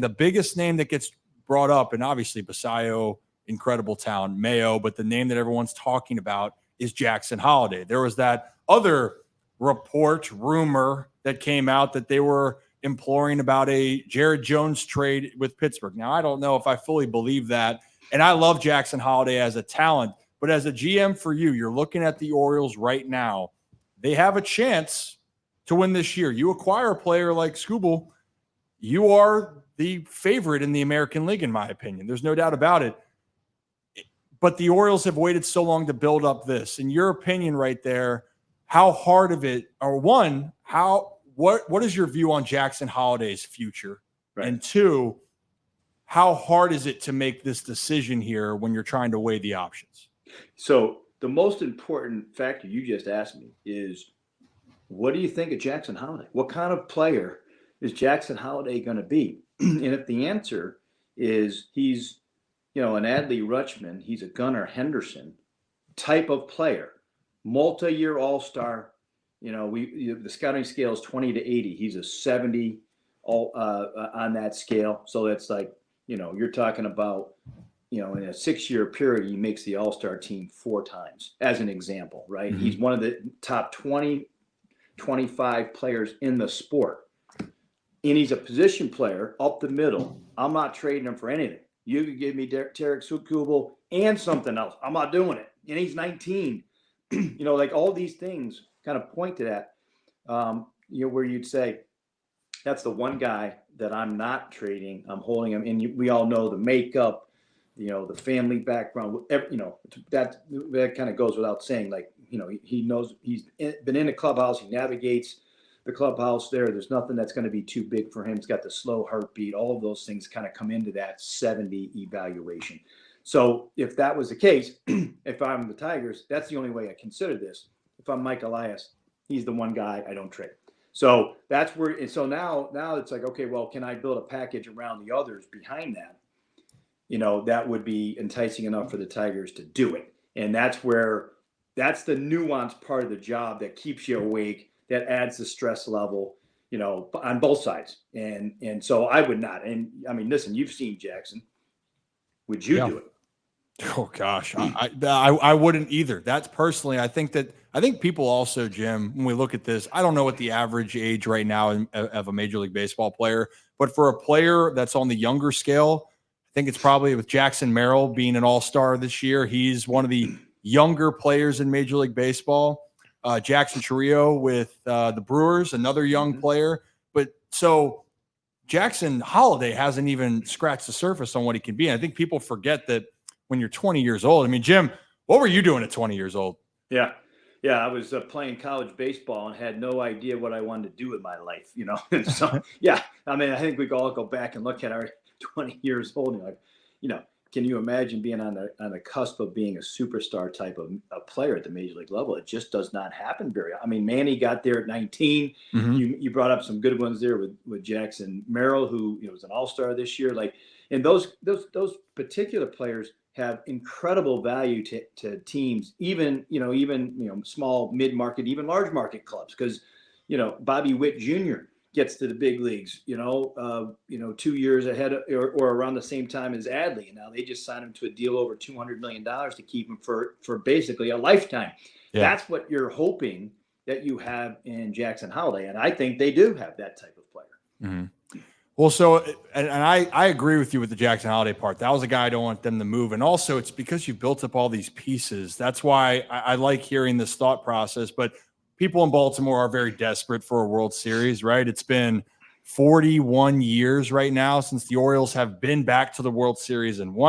the biggest name that gets brought up, and obviously Basayo, incredible talent, Mayo, but the name that everyone's talking about is Jackson Holliday. There was that other rumor that came out that they were imploring about a Jared Jones trade with Pittsburgh. Now, I don't know if I fully believe that, and I love Jackson Holliday as a talent, but as a GM for you, you're looking at the Orioles right now. They have a chance to win this year. You acquire a player like Skubal, you are the favorite in the American League, in my opinion. There's no doubt about it. But the Orioles have waited so long to build up this. In your opinion right there, how hard of it, or one, what is your view on Jackson Holliday's future? Right. And two, how hard is it to make this decision here when you're trying to weigh the options? So the most important factor you just asked me is, what do you think of Jackson Holliday? What kind of player is Jackson Holliday going to be? And if the answer is he's, an Adley Rutschman, he's a Gunnar Henderson type of player, multi-year all-star, the scouting scale is 20 to 80. He's a 70 on that scale. So that's like, you're talking about, in a 6-year period, he makes the all-star team 4 times, as an example, right? Mm-hmm. He's one of the top 20, 25 players in the sport. And he's a position player up the middle. I'm not trading him for anything. You could give me Tarik Skubal and something else. I'm not doing it. And he's 19. Like all these things kind of point to that, where you'd say, that's the one guy that I'm not trading. I'm holding him. And we all know the makeup, the family background, that kind of goes without saying. Like, he knows he's been in the clubhouse. He navigates the clubhouse there. There's nothing that's going to be too big for him. He's got the slow heartbeat. All of those things kind of come into that 70 evaluation. So if that was the case, if I'm the Tigers, that's the only way I consider this. If I'm Mike Elias, he's the one guy I don't trade. So that's where, and so now it's like, okay, well, can I build a package around the others behind that? That would be enticing enough for the Tigers to do it. And that's the nuanced part of the job that keeps you awake, that adds the stress level, on both sides. And so I would not. And I mean, listen, you've seen Jackson. Would you do it? Oh gosh, I wouldn't either. That's personally, I think people also, Jim, when we look at this, I don't know what the average age right now of a Major League Baseball player, but for a player that's on the younger scale, I think it's probably with Jackson Merrill being an all-star this year. He's one of the younger players in Major League Baseball. Jackson Chourio with the Brewers, another young player. But so Jackson Holliday hasn't even scratched the surface on what he can be. And I think people forget that when you're 20 years old. I mean, Jim, what were you doing at 20 years old? Yeah, I was playing college baseball and had no idea what I wanted to do with my life, And so, yeah, I mean, I think we could all go back and look at our 20 years old and like, can you imagine being on the cusp of being a superstar type of a player at the Major League level? It just does not happen I mean, Manny got there at 19. Mm-hmm. You brought up some good ones there with Jackson Merrill, who was an all-star this year. Like, and those particular players have incredible value to teams, even small, mid-market, even large market clubs. Because Bobby Witt Jr. gets to the big leagues, 2 years ahead or around the same time as Adley. And now they just signed him to a deal over $200 million to keep him for basically a lifetime. Yeah. That's what you're hoping that you have in Jackson Holliday. And I think they do have that type of player. Mm-hmm. Well, so, and I agree with you with the Jackson Holliday part. That was a guy I don't want them to move. And also it's because you've built up all these pieces. That's why I like hearing this thought process, but people in Baltimore are very desperate for a World Series, right? It's been 41 years right now since the Orioles have been back to the World Series and won it.